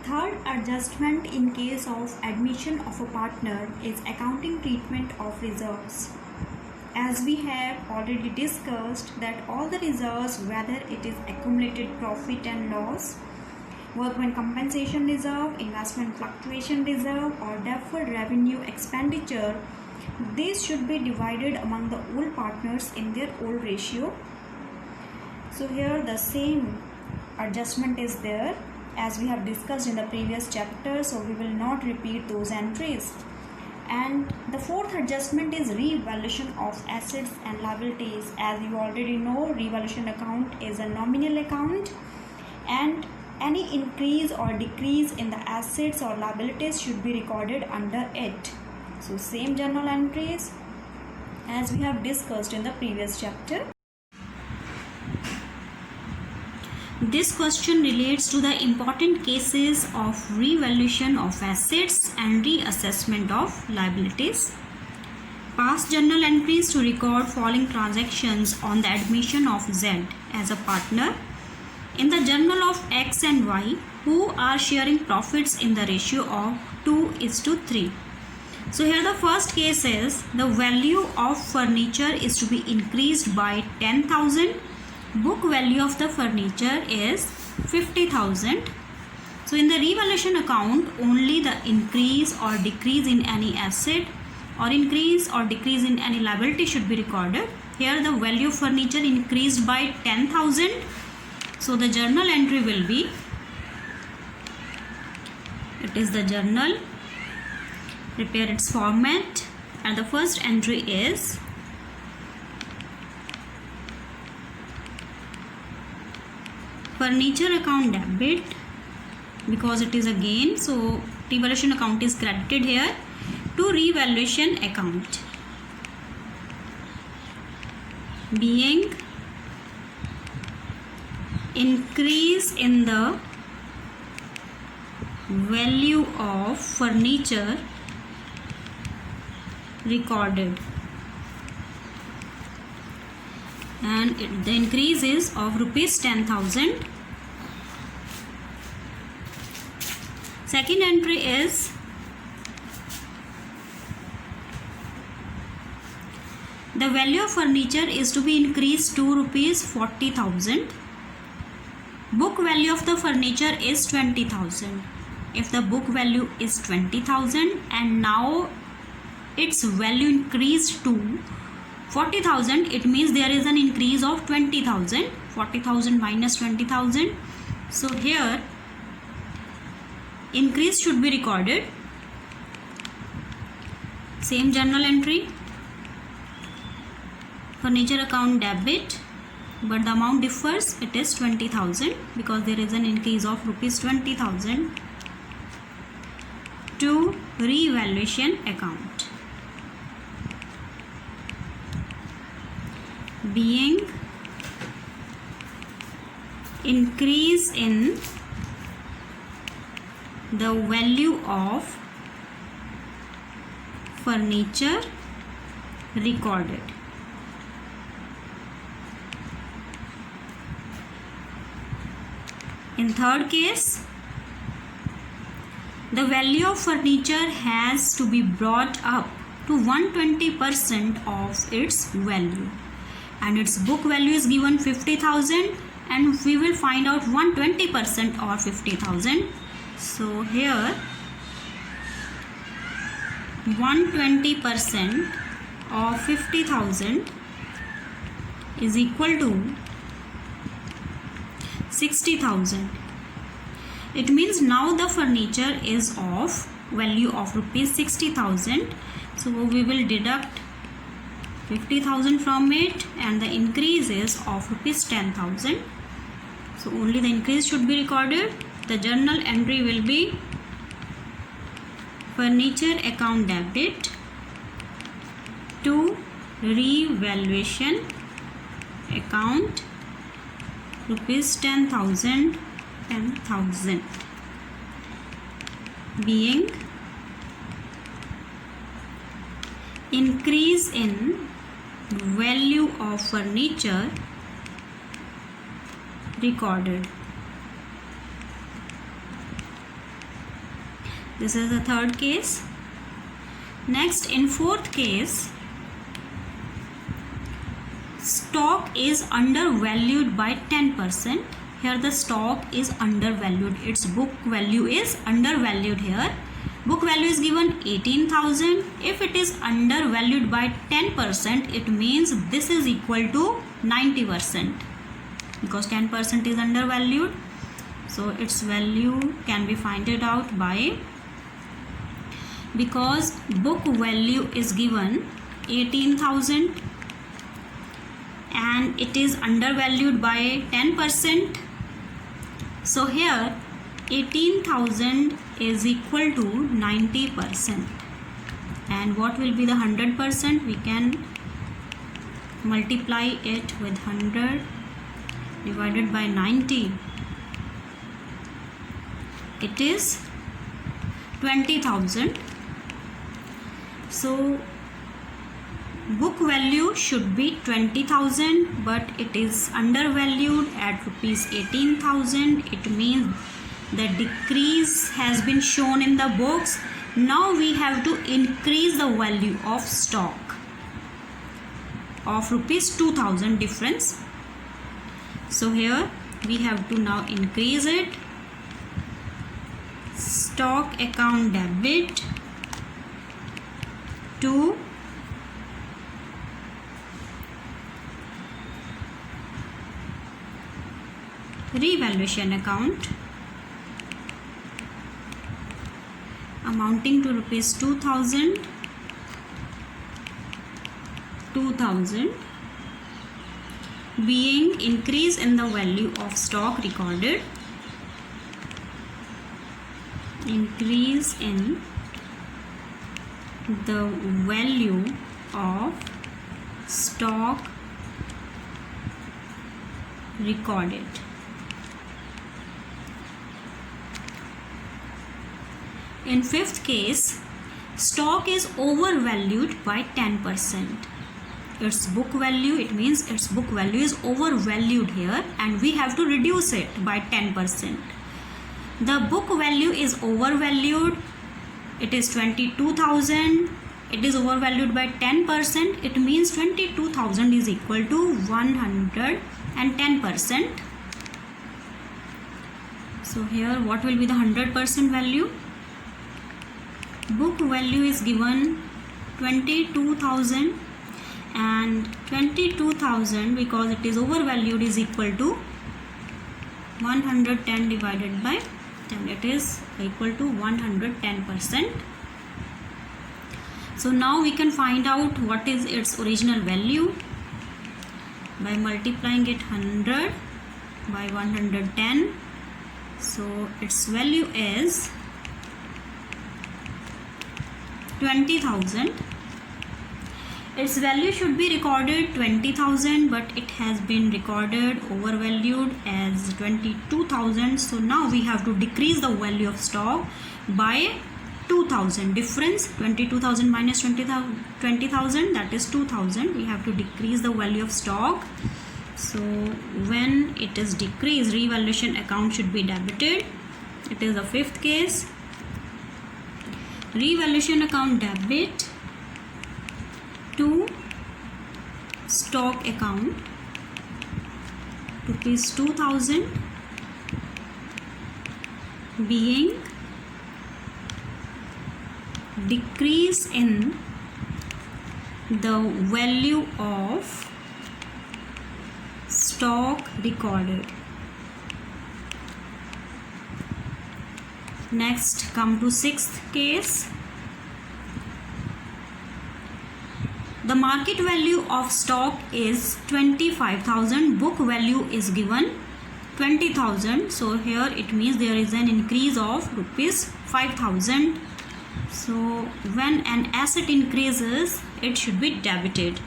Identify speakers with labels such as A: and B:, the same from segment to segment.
A: Third adjustment in case of admission of a partner is accounting treatment of reserves. As we have already discussed that all the reserves, whether it is accumulated profit and loss, workman compensation reserve, investment fluctuation reserve, or deferred revenue expenditure, these should be divided among the old partners in their old ratio. So here the same adjustment is there as we have discussed in the previous chapter, so we will not repeat those entries. And the fourth adjustment is revaluation of assets and liabilities. As you already know, revaluation account is a nominal account, and any increase or decrease in the assets or liabilities should be recorded under it. So same journal entries as we have discussed in the previous chapter. This question relates to the important cases of revaluation of assets and reassessment of liabilities. Pass journal entries to record following transactions on the admission of Z as a partner in the journal of X and Y, who are sharing profits in the ratio of 2:3. So here the first case is the value of furniture is to be increased by 10,000. Book value of the furniture is 50,000. So in the revaluation account, only the increase or decrease in any asset or increase or decrease in any liability should be recorded. Here the value of furniture increased by 10,000. So the journal entry will be, it is the journal, prepare its format, and the first entry is furniture account debit, because it is a gain, so revaluation account is credited here to revaluation account, being increase in the value of furniture recorded, and the increase is of rupees 10,000. Second entry is the value of furniture is to be increased to rupees 40,000. Book value of the furniture is 20,000. If the book value is 20,000 and now its value increased to 40,000, it means there is an increase of 20,000. 40,000 minus 20,000. So here increase should be recorded. Same journal entry, furniture account debit, but the amount differs. It is 20,000 because there is an increase of rupees 20,000 to revaluation account, being increase in the value of furniture recorded. In third case, the value of furniture has to be brought up to 120% of its value, and its book value is given 50,000, and we will find out 120% or 50,000. So here 120% of 50,000 is equal to 60,000. It means now the furniture is of value of rupees 60,000. So we will deduct 50,000 from it, and the increase is of rupees 10,000. So only the increase should be recorded. The journal entry will be furniture account debit to revaluation account rupees 10,000, being increase in value of furniture recorded. This is the third case. Next, in fourth case, stock is undervalued by 10%. Here the stock is undervalued. Its book value is undervalued here. Book value is given 18,000. If it is undervalued by 10%, it means this is equal to 90%, because 10% is undervalued. So its value can be found out by, because book value is given 18,000 and it is undervalued by 10%. So here 18,000 is equal to 90%. And what will be the 100%? We can multiply it with 100 divided by 90. It is 20,000. So book value should be 20,000, but it is undervalued at rupees 18,000. It means the decrease has been shown in the books. Now we have to increase the value of stock of rupees 2,000 difference. So here we have to now increase it. Stock account debit to revaluation account amounting to rupees 2,000 being increase in the value of stock recorded, increase in the value of stock recorded. In fifth case, stock is overvalued by 10%. Its book value, it means its book value is overvalued here, and we have to reduce it by 10%. The book value is overvalued. It is 22,000. It is overvalued by 10%. It means 22,000 is equal to 110%. So here what will be the 100% value? Book value is given 22,000, and 22,000, because it is overvalued, is equal to 110 divided by 10. It is equal to 110%. So now we can find out what is its original value by multiplying it 100 by 110. So its value is 20,000. Its value should be recorded 20,000, but it has been recorded overvalued as 22,000. So now we have to decrease the value of stock by 2,000. Difference, 22,000 minus 20,000, that is 2,000. We have to decrease the value of stock. So when it is decreased, revaluation account should be debited. It is the fifth case. Revaluation account debit to stock account rupees 2,000 being decrease in the value of stock recorded. Next, come to sixth case. The market value of stock is 25,000. Book value is given 20,000. So here it means there is an increase of rupees 5,000. So when an asset increases, it should be debited.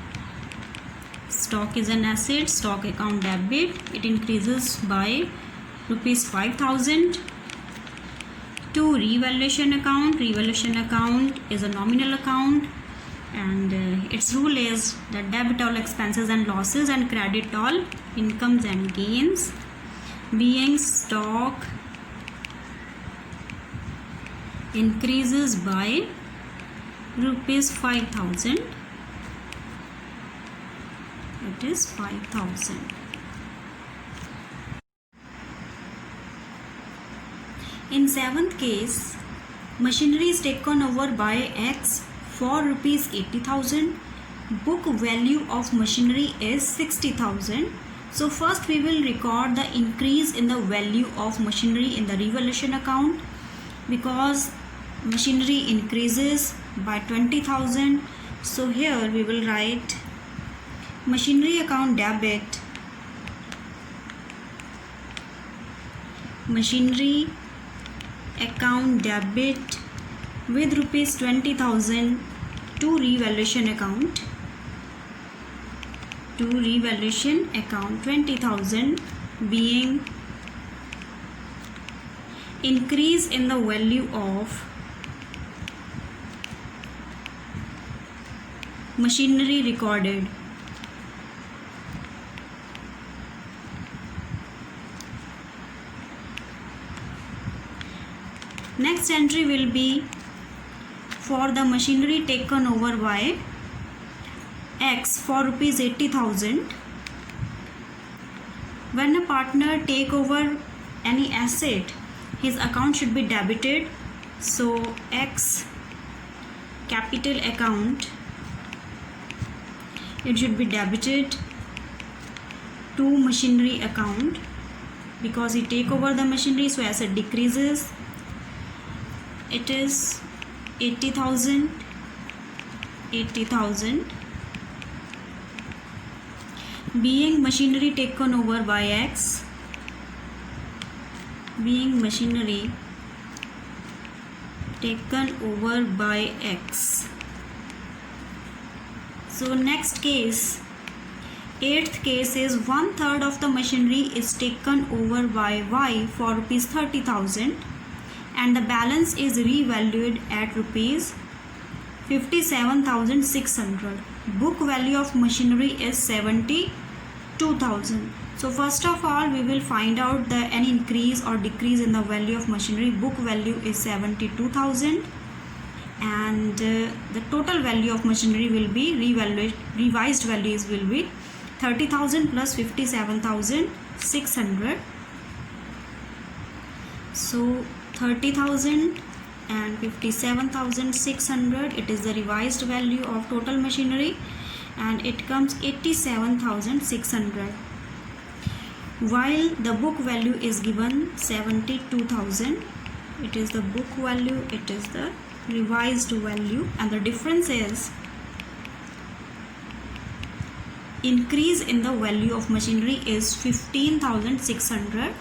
A: Stock is an asset, stock account debit. It increases by rupees 5,000 to revaluation account. Revaluation account is a nominal account, and its rule is that debit all expenses and losses and credit all incomes and gains, being stock increases by rupees 5,000. It is 5,000. In seventh case, machinery is taken over by X for rupees 80,000. Book value of machinery is 60,000. So first we will record the increase in the value of machinery in the revaluation account, because machinery increases by 20,000. So here we will write machinery account debit, machinery account debit with rupees 20,000 to revaluation account, 20,000 being increase in the value of machinery recorded. Next entry will be for the machinery taken over by X for rupees 80,000. When a partner take over any asset, his account should be debited. So X capital account, it should be debited to machinery account, because he take over the machinery, so asset decreases. It is 80,000. Being machinery taken over by X, being machinery taken over by X. So next case, eighth case is 1/3 of the machinery is taken over by Y for rupees 30,000, and the balance is revalued at rupees 57,600. Book value of machinery is 72,000. So first of all, we will find out the any increase or decrease in the value of machinery. Book value is 72,000, and the total value of machinery will be revised values will be 30,000 plus 57,600. So 30,000 and 57,600, it is the revised value of total machinery, and it comes 87,600, while the book value is given 72,000. It is the book value, it is the revised value, and the difference is increase in the value of machinery is 15,600.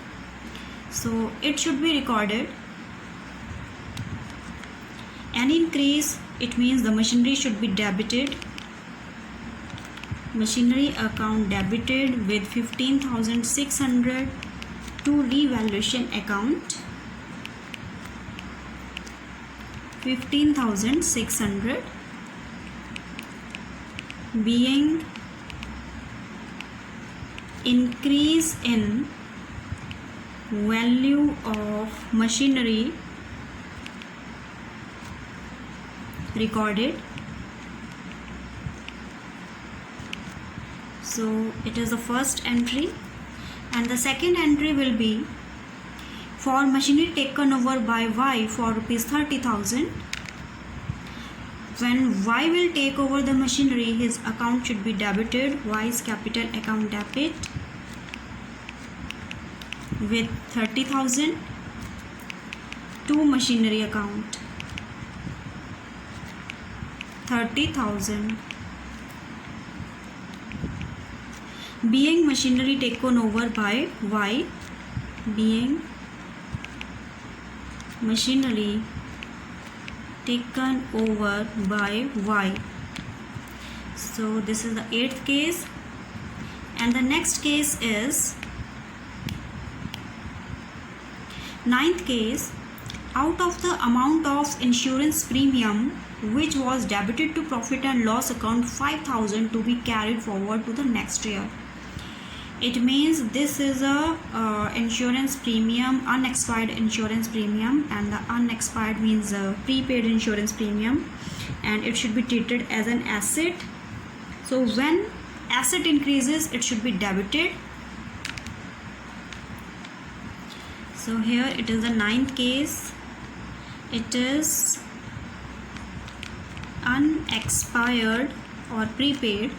A: So it should be recorded. An increase, it means the machinery should be debited. Machinery account debited with 15,600 to revaluation account, 15,600 being increase in value of machinery recorded. So it is the first entry, and the second entry will be for machinery taken over by Y for rupees 30,000. When Y will take over the machinery, his account should be debited. Y's capital account debit with 30,000 to machinery account, 30,000 being machinery taken over by Y, being machinery taken over by Y. So this is the eighth case, and the next case is ninth case. Out of the amount of insurance premium which was debited to profit and loss account, 5,000 to be carried forward to the next year. It means this is a insurance premium, unexpired insurance premium, and the unexpired means prepaid insurance premium, and it should be treated as an asset. So when asset increases, it should be debited. So here it is the 9th case. It is unexpired or prepaid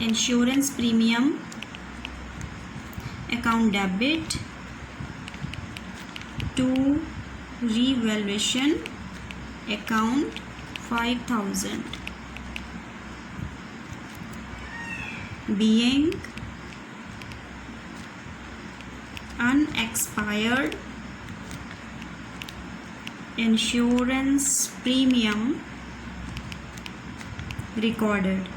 A: insurance premium account debit to revaluation account 5,000, being unexpired insurance premium recorded.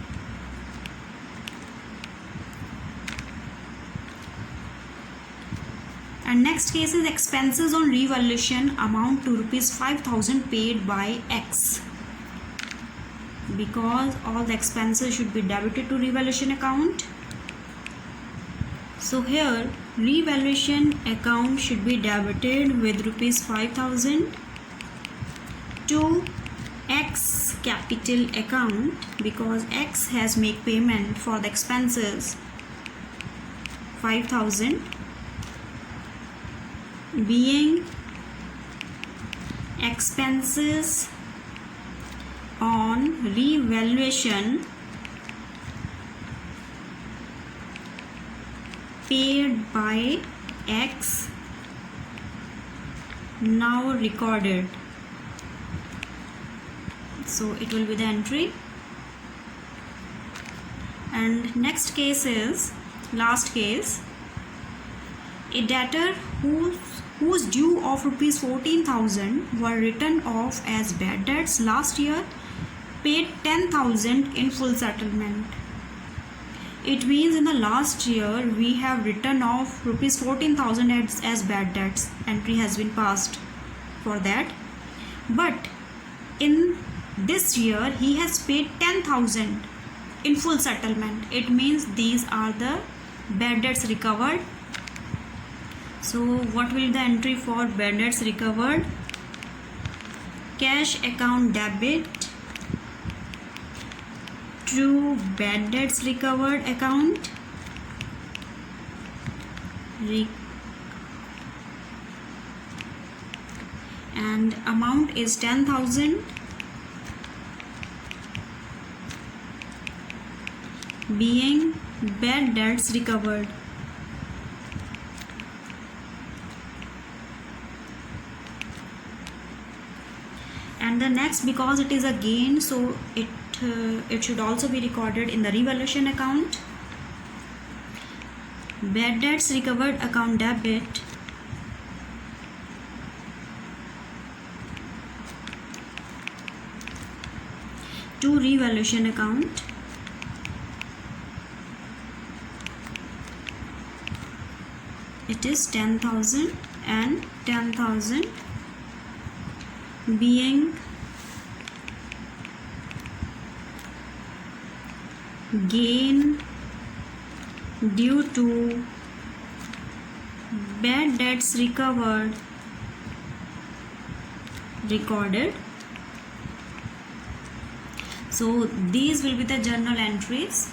A: And next case is expenses on revaluation amount to rupees 5,000 paid by X, because all the expenses should be debited to revaluation account. So here revaluation account should be debited with rupees 5,000 to X capital account, because X has make payment for the expenses 5,000, being expenses on revaluation paid by X now recorded. So it will be the entry. And next case is last case. A debtor whose due of rupees 14,000 were written off as bad debts last year paid 10,000 in full settlement. It means in the last year we have written off rupees 14,000 as bad debts. Entry has been passed for that. But in this year he has paid 10,000 in full settlement. It means these are the bad debts recovered. So what will be the entry for bad debts recovered? Cash account debit to bad debts recovered account, and amount is 10,000, being bad debts recovered. And the next, because it is a gain, so it should also be recorded in the revaluation account. Bad debts recovered account debit to revaluation account, it is 10,000 and 10,000, being gain due to bad debts recovered recorded. So these will be the journal entries.